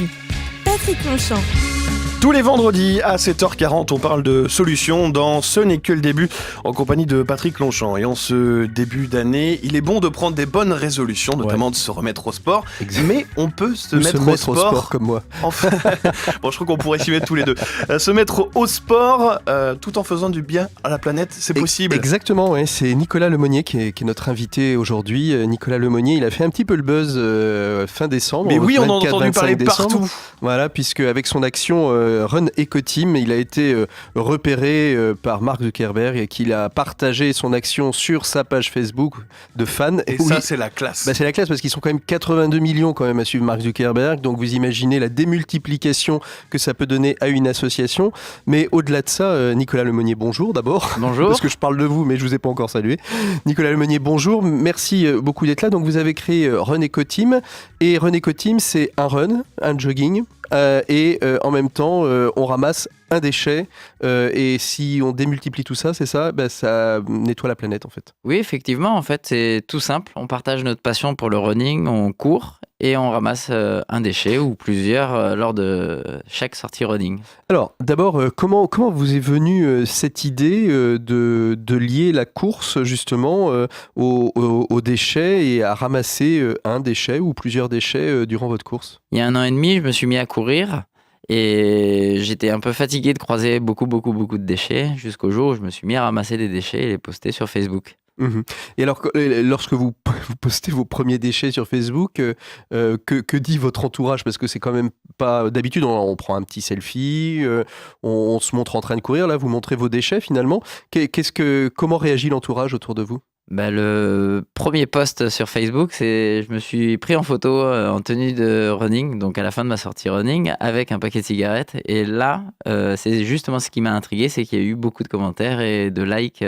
vendredi. Patrick Longchamp. Tous les vendredis à 7h40, on parle de solutions dans Ce n'est que le début, en compagnie de Patrick Longchamp. Et en ce début d'année, il est bon de prendre des bonnes résolutions, notamment de se remettre au sport. Mais on peut se mettre au sport comme moi. Enfin, bon, je crois qu'on pourrait s'y mettre tous les deux. Se mettre au sport tout en faisant du bien à la planète, c'est possible. Exactement, ouais. C'est Nicolas Lemonnier qui est notre invité aujourd'hui. Nicolas Lemonnier, il a fait un petit peu le buzz fin décembre. Mais oui, on en a entendu parler partout. Voilà, puisque avec son action Run Ecoteam, il a été repéré par Mark Zuckerberg et qu'il a partagé son action sur sa page Facebook de fans. Et ça, c'est la classe. C'est la classe parce qu'ils sont quand même 82 millions quand même à suivre Mark Zuckerberg. Donc vous imaginez la démultiplication que ça peut donner à une association. Mais au-delà de ça, Nicolas Lemonnier, bonjour d'abord. Bonjour. Parce que je parle de vous, mais je vous ai pas encore salué. Nicolas Lemonnier, bonjour. Merci beaucoup d'être là. Donc vous avez créé Run Ecoteam. Et Run Ecoteam, c'est un run, un jogging. Et en même temps, on ramasse un déchet et si on démultiplie tout ça, c'est ça, ça nettoie la planète en fait. Oui, effectivement, en fait, c'est tout simple. On partage notre passion pour le running, on court et on ramasse un déchet ou plusieurs lors de chaque sortie running. Alors, d'abord, comment vous est venue cette idée de lier la course justement aux déchets et à ramasser un déchet ou plusieurs déchets durant votre course ? Il y a 1 an et demi, je me suis mis à courir et j'étais un peu fatigué de croiser beaucoup de déchets jusqu'au jour où je me suis mis à ramasser des déchets et les poster sur Facebook. Et alors, lorsque vous postez vos premiers déchets sur Facebook, que dit votre entourage ? Parce que c'est quand même pas... D'habitude, on prend un petit selfie, on se montre en train de courir, là, vous montrez vos déchets finalement. Comment réagit l'entourage autour de vous ? Le premier post sur Facebook, je me suis pris en photo en tenue de running, donc à la fin de ma sortie running, avec un paquet de cigarettes. Et là, c'est justement ce qui m'a intrigué, c'est qu'il y a eu beaucoup de commentaires et de likes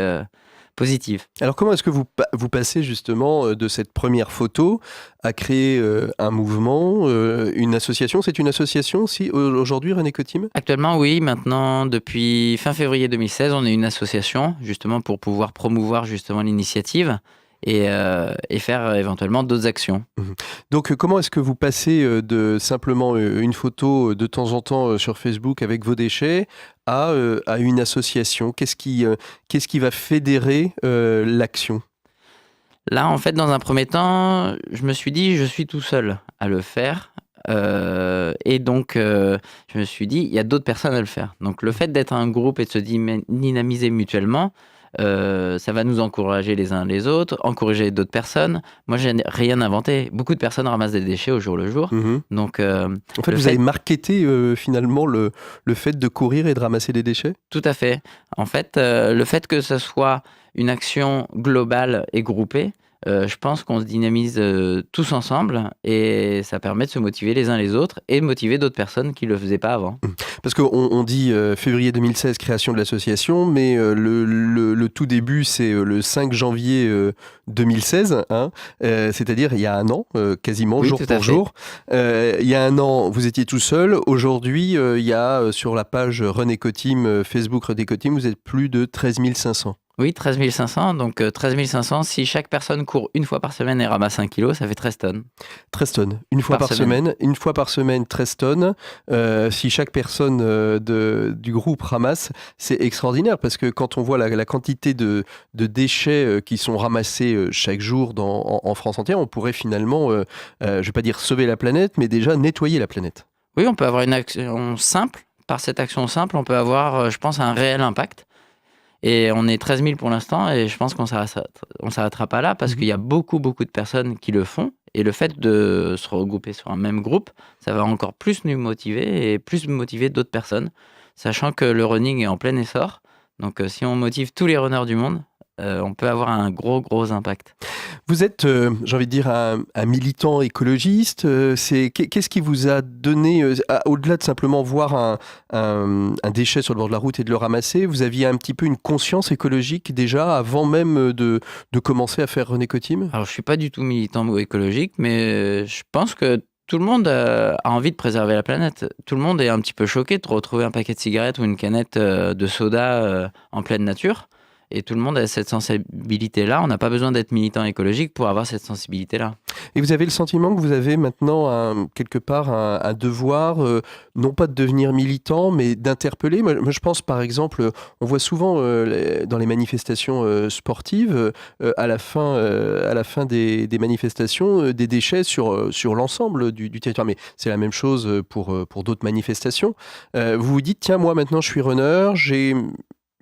positifs. Alors comment est-ce que vous passez justement de cette première photo à créer un mouvement, une association ? C'est une association aussi aujourd'hui, Run Ecoteam ? Actuellement, oui. Maintenant, depuis fin février 2016, on est une association justement pour pouvoir promouvoir justement l'initiative et faire éventuellement d'autres actions. Donc comment est-ce que vous passez de simplement une photo de temps en temps sur Facebook avec vos déchets à une association ? Qu'est-ce qui va fédérer l'action ? Là, en fait, dans un premier temps, je me suis dit, je suis tout seul à le faire. Et donc, je me suis dit, il y a d'autres personnes à le faire. Donc, le fait d'être un groupe et de se dynamiser mutuellement, ça va nous encourager les uns les autres, encourager d'autres personnes. Moi, j'ai rien inventé. Beaucoup de personnes ramassent des déchets au jour le jour. Donc, en fait, vous avez marketé finalement le fait de courir et de ramasser des déchets ? Tout à fait. En fait, le fait que ce soit une action globale et groupée, je pense qu'on se dynamise tous ensemble et ça permet de se motiver les uns les autres et de motiver d'autres personnes qui ne le faisaient pas avant. Parce qu'on dit février 2016, création de l'association, mais le tout début, c'est le 5 janvier 2016, c'est-à-dire il y a 1 an, quasiment oui, jour pour jour. Il y a 1 an, vous étiez tout seul. Aujourd'hui, il y a sur la page Run Ecoteam, Facebook Run Ecoteam, vous êtes plus de 13 500. Oui, 13 500. Donc 13 500, si chaque personne court une fois par semaine et ramasse 1 kilo, ça fait 13 tonnes. 13 tonnes, une fois par semaine. Une fois par semaine, 13 tonnes. Si chaque personne du groupe ramasse, c'est extraordinaire parce que quand on voit la quantité de déchets qui sont ramassés chaque jour en France entière, on pourrait finalement, je ne vais pas dire sauver la planète, mais déjà nettoyer la planète. Oui, on peut avoir une action simple. Par cette action simple, on peut avoir, je pense, un réel impact. Et on est 13 000 pour l'instant et je pense qu'on ne s'arrêtera pas là parce qu'il y a beaucoup de personnes qui le font. Et le fait de se regrouper sur un même groupe, ça va encore plus nous motiver et plus motiver d'autres personnes. Sachant que le running est en plein essor. Donc si on motive tous les runners du monde, on peut avoir un gros impact. Vous êtes, j'ai envie de dire, un militant écologiste. Qu'est-ce qui vous a donné, au-delà de simplement voir un déchet sur le bord de la route et de le ramasser, vous aviez un petit peu une conscience écologique déjà avant même de commencer à faire Run Ecoteam ? Alors, je ne suis pas du tout militant écologique, mais je pense que tout le monde a envie de préserver la planète. Tout le monde est un petit peu choqué de retrouver un paquet de cigarettes ou une canette de soda en pleine nature. Et tout le monde a cette sensibilité-là. On n'a pas besoin d'être militant écologique pour avoir cette sensibilité-là. Et vous avez le sentiment que vous avez maintenant quelque part un devoir, non pas de devenir militant, mais d'interpeller. Moi, je pense par exemple, on voit souvent dans les manifestations sportives, à la fin des manifestations, des déchets sur l'ensemble du territoire. Mais c'est la même chose pour d'autres manifestations. Vous vous dites, tiens, moi maintenant je suis runner,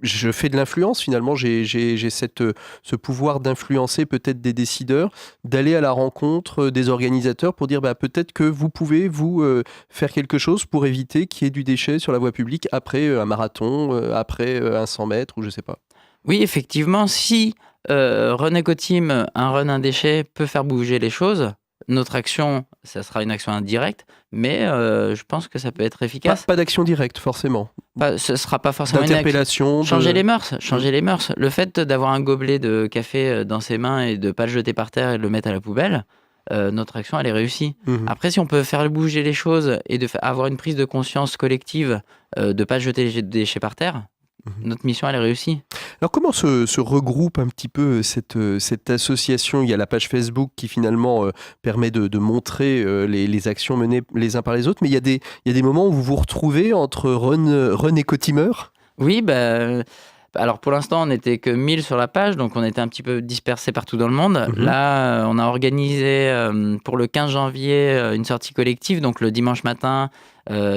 je fais de l'influence finalement, j'ai ce pouvoir d'influencer peut-être des décideurs, d'aller à la rencontre des organisateurs pour dire peut-être que vous pouvez faire quelque chose pour éviter qu'il y ait du déchet sur la voie publique après un marathon, après un 100 mètres ou je sais pas. Oui, effectivement, si Run Eco-Team, un run, un déchet peut faire bouger les choses, notre action, ça sera une action indirecte, mais je pense que ça peut être efficace. Pas d'action directe, forcément. Ce ne sera pas forcément d'interpellation. Changer les mœurs. Le fait d'avoir un gobelet de café dans ses mains et de ne pas le jeter par terre et de le mettre à la poubelle, notre action, elle est réussie. Après, si on peut faire bouger les choses et avoir une prise de conscience collective de ne pas jeter les déchets par terre, notre mission, elle est réussie. Alors comment se regroupe un petit peu cette association ? Il y a la page Facebook qui finalement permet de montrer les actions menées les uns par les autres, mais il y a des moments où vous vous retrouvez entre Run Eco-Teamers ? Oui, alors pour l'instant on n'était que 1000 sur la page, donc on était un petit peu dispersés partout dans le monde. Là on a organisé pour le 15 janvier une sortie collective, donc le dimanche matin,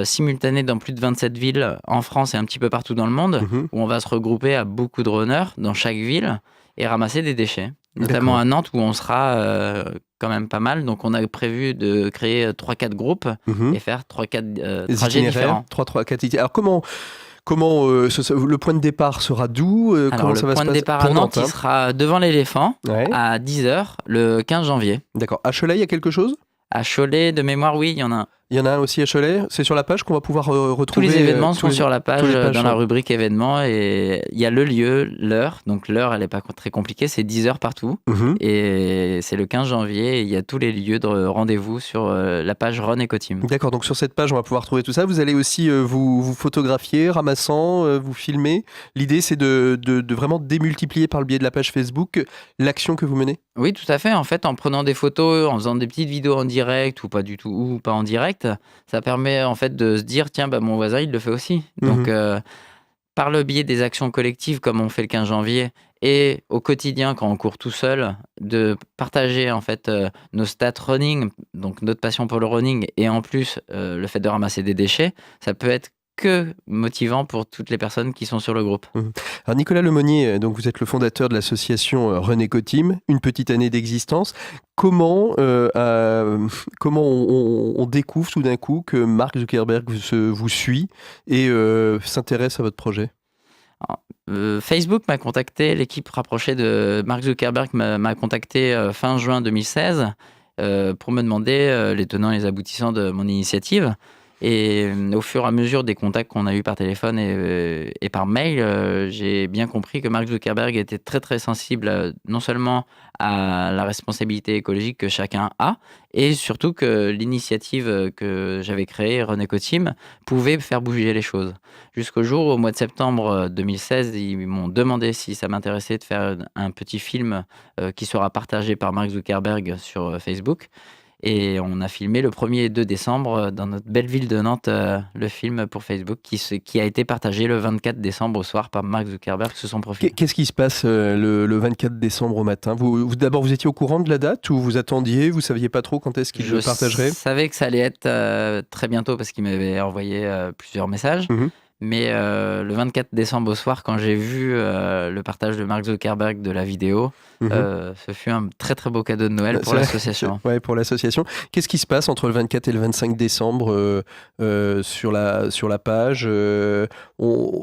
simultanée dans plus de 27 villes en France et un petit peu partout dans le monde, où on va se regrouper à beaucoup de runners dans chaque ville et ramasser des déchets. Notamment à Nantes où on sera quand même pas mal, donc on a prévu de créer 3-4 groupes et faire 3-4 trajets différents. 3-4 itinéraires. Alors Comment le point de départ sera d'où Alors, le point de départ à Nantes, il sera devant l'éléphant à 10h le 15 janvier. D'accord. À Cholet, il y a quelque chose ? À Cholet, de mémoire, oui, il y en a un. Il y en a un aussi à Cholet. C'est sur la page qu'on va pouvoir retrouver. Tous les événements sont sur la page, dans la rubrique événements. Et il y a le lieu, l'heure. Donc l'heure, elle n'est pas très compliquée. C'est 10h partout. Et c'est le 15 janvier. Et il y a tous les lieux de rendez-vous sur la page Run Eco-Team. D'accord. Donc sur cette page, on va pouvoir trouver tout ça. Vous allez aussi vous photographier, ramassant, vous filmer. L'idée, c'est de vraiment démultiplier par le biais de la page Facebook l'action que vous menez. Oui, tout à fait. En fait, en prenant des photos, en faisant des petites vidéos en direct ou pas du tout, ou pas en direct, ça permet en fait de se dire tiens, mon voisin il le fait aussi. Donc par le biais des actions collectives comme on fait le 15 janvier et au quotidien quand on court tout seul, de partager en fait nos stats running, donc notre passion pour le running et en plus le fait de ramasser des déchets, ça peut être que motivant pour toutes les personnes qui sont sur le groupe. Alors Nicolas Lemonnier, donc vous êtes le fondateur de l'association Run Eco-Team, une petite année d'existence. Comment on découvre tout d'un coup que Mark Zuckerberg vous suit et s'intéresse à votre projet ? Alors, Facebook m'a contacté, l'équipe rapprochée de Mark Zuckerberg m'a contacté fin juin 2016 pour me demander les tenants et les aboutissants de mon initiative. Et au fur et à mesure des contacts qu'on a eus par téléphone et par mail, j'ai bien compris que Mark Zuckerberg était très très sensible non seulement à la responsabilité écologique que chacun a, et surtout que l'initiative que j'avais créée, Run Eco-Team, pouvait faire bouger les choses. Jusqu'au jour, au mois de septembre 2016, ils m'ont demandé si ça m'intéressait de faire un petit film qui sera partagé par Mark Zuckerberg sur Facebook. Et on a filmé le 1er et 2 décembre dans notre belle ville de Nantes, le film pour Facebook qui a été partagé le 24 décembre au soir par Mark Zuckerberg sur son profil. Qu'est-ce qui se passe le 24 décembre au matin ? D'abord, vous étiez au courant de la date ou vous attendiez ? Vous ne saviez pas trop quand est-ce qu'il le partagerait ? Je savais que ça allait être très bientôt parce qu'il m'avait envoyé plusieurs messages. Mais le 24 décembre au soir, quand j'ai vu le partage de Mark Zuckerberg de la vidéo, ce fut un très très beau cadeau de Noël pour l'association. Ouais, pour l'association. Qu'est-ce qui se passe entre le 24 et le 25 décembre sur la page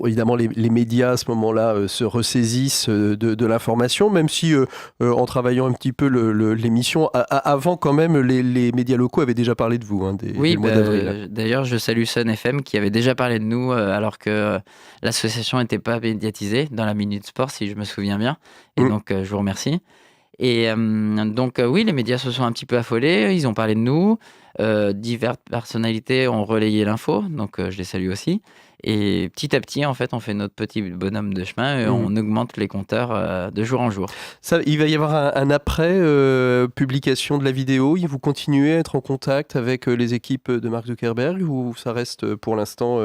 évidemment, les médias à ce moment-là se ressaisissent de l'information, même si en travaillant un petit peu l'émission, avant quand même, les médias locaux avaient déjà parlé de vous dès le mois d'avril. D'ailleurs, je salue Sun FM qui avait déjà parlé de nous alors que l'association n'était pas médiatisée dans la Minute Sport, si je me souviens bien. Et donc, je vous remercie. Et donc, oui, les médias se sont un petit peu affolés, ils ont parlé de nous. Diverses personnalités ont relayé l'info, donc je les salue aussi. Et petit à petit, en fait, on fait notre petit bonhomme de chemin et on augmente les compteurs de jour en jour. Ça, il va y avoir un après publication de la vidéo. Vous continuez à être en contact avec les équipes de Mark Zuckerberg ou ça reste pour l'instant,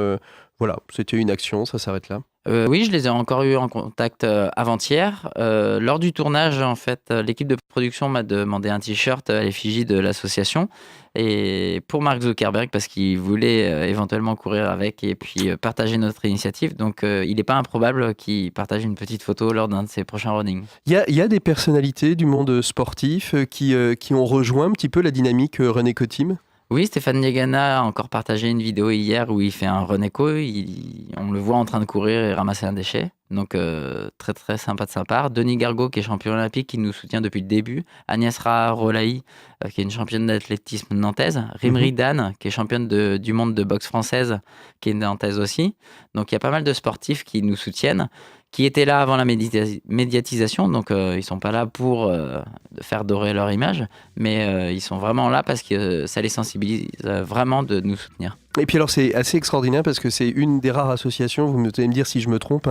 voilà, c'était une action, ça s'arrête là? Oui, je les ai encore eu en contact avant-hier. Lors du tournage, en fait, l'équipe de production m'a demandé un t-shirt à l'effigie de l'association. Et pour Mark Zuckerberg, parce qu'il voulait éventuellement courir avec et puis partager notre initiative. Donc, il n'est pas improbable qu'il partage une petite photo lors d'un de ses prochains runnings. Il y a des personnalités du monde sportif qui ont rejoint un petit peu la dynamique Run Eco Team. Oui, Stéphane Niegana a encore partagé une vidéo hier où il fait un run éco. On le voit en train de courir et ramasser un déchet. Donc, très très sympa de sa part. Denis Gargaud, qui est champion olympique, qui nous soutient depuis le début. Agnès Rolaï, qui est une championne d'athlétisme nantaise. Rimri Dan, qui est championne du monde de boxe française, qui est nantaise aussi. Donc, il y a pas mal de sportifs qui nous soutiennent, qui étaient là avant la médiatisation. Donc, ils ne sont pas là pour faire dorer leur image, mais ils sont vraiment là parce que ça les sensibilise vraiment de nous soutenir. Et puis alors c'est assez extraordinaire parce que c'est une des rares associations, vous allez me dire si je me trompe,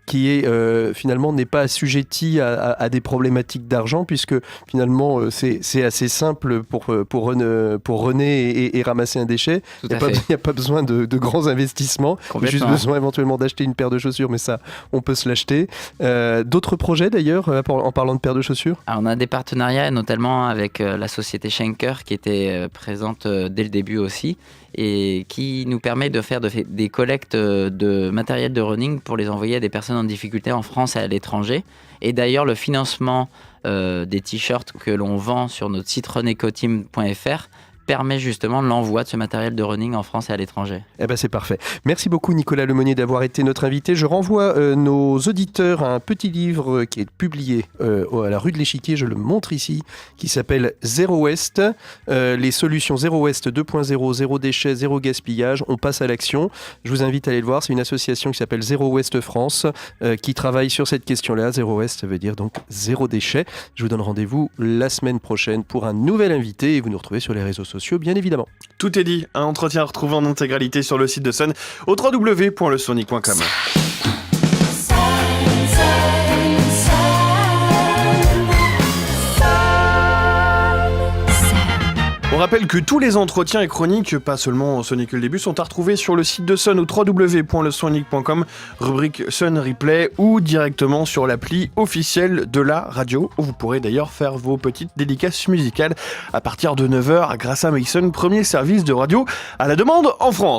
qui est finalement n'est pas assujettie à des problématiques d'argent puisque finalement c'est assez simple pour René et ramasser un déchet. Il n'y a pas besoin de grands investissements, il y a juste besoin éventuellement d'acheter une paire de chaussures, mais ça on peut se l'acheter. D'autres projets d'ailleurs en parlant de paires de chaussures? Alors, on a des partenariats notamment avec la société Schenker qui était présente dès le début aussi, et qui nous permet de faire des collectes de matériel de running pour les envoyer à des personnes en difficulté en France et à l'étranger. Et d'ailleurs, le financement des t-shirts que l'on vend sur notre site runecoteam.fr permet justement l'envoi de ce matériel de running en France et à l'étranger. Eh ben c'est parfait. Merci beaucoup Nicolas Lemonnier d'avoir été notre invité. Je renvoie nos auditeurs à un petit livre qui est publié à la rue de l'Échiquier, je le montre ici, qui s'appelle Zéro Waste, les solutions Zéro Waste 2.0, zéro déchet, zéro gaspillage, on passe à l'action. Je vous invite à aller le voir, c'est une association qui s'appelle Zéro Waste France qui travaille sur cette question-là. Zéro Waste, ça veut dire donc zéro déchet. Je vous donne rendez-vous la semaine prochaine pour un nouvel invité et vous nous retrouvez sur les réseaux sociaux, bien évidemment. Tout est dit, un entretien retrouvé en intégralité sur le site de Sun au www.lesonic.com. On rappelle que tous les entretiens et chroniques, pas seulement Sonic le début, sont à retrouver sur le site de Sun au www.lesonic.com, rubrique Sun Replay ou directement sur l'appli officielle de la radio où vous pourrez d'ailleurs faire vos petites dédicaces musicales à partir de 9h grâce à Mason, premier service de radio à la demande en France.